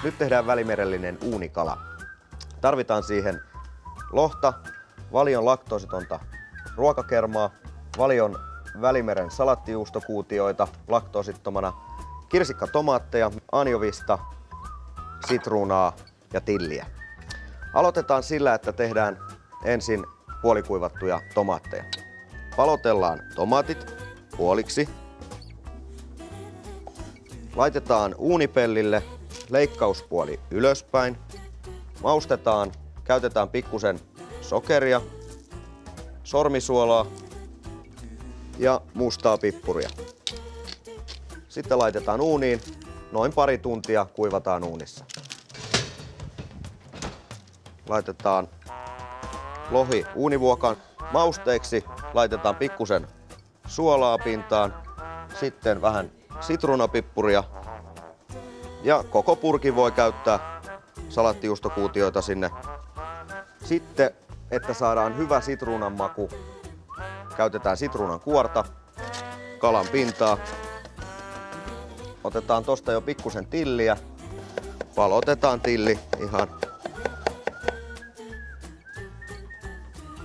Nyt tehdään välimerellinen uunikala. Tarvitaan siihen lohta, Valion laktoositonta ruokakermaa, Valion Välimeren salattijuustokuutioita laktoosittomana, kirsikkatomaatteja, anjovista, sitruunaa ja tilliä. Aloitetaan sillä, että tehdään ensin puolikuivattuja tomaatteja. Palotellaan tomaatit puoliksi. Laitetaan uunipellille leikkauspuoli ylöspäin. Maustetaan, käytetään pikkusen sokeria, sormisuolaa ja mustaa pippuria. Sitten laitetaan uuniin, noin pari tuntia kuivataan uunissa. Laitetaan lohi uunivuokan mausteeksi, laitetaan pikkusen suolaa pintaan, sitten vähän sitruunapippuria ja koko purkin voi käyttää salattijuustokuutioita sinne. Sitten, että saadaan hyvä sitruunan maku, käytetään sitruunan kuorta, kalan pintaa. Otetaan tosta jo pikkusen tilliä, palotetaan tilli ihan.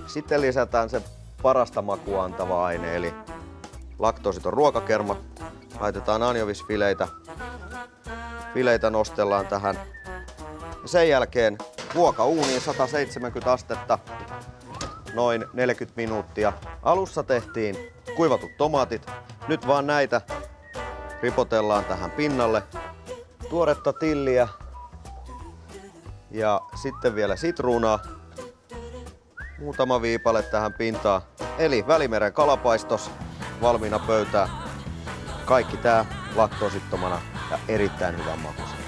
Sitten lisätään se parasta makua antava aine, eli laktoositon ruokakerma. Laitetaan anjovisfileitä. Fileitä nostellaan tähän. Sen jälkeen vuoka uuniin 170 astetta noin 40 minuuttia. Alussa tehtiin kuivatut tomaatit. Nyt vaan näitä ripotellaan tähän pinnalle. Tuoretta tilliä ja sitten vielä sitruunaa. Muutama viipale tähän pintaan. Eli Välimeren kalapaistos valmiina pöytään. Kaikki tää laktoosittomana ja erittäin hyvän makuisena.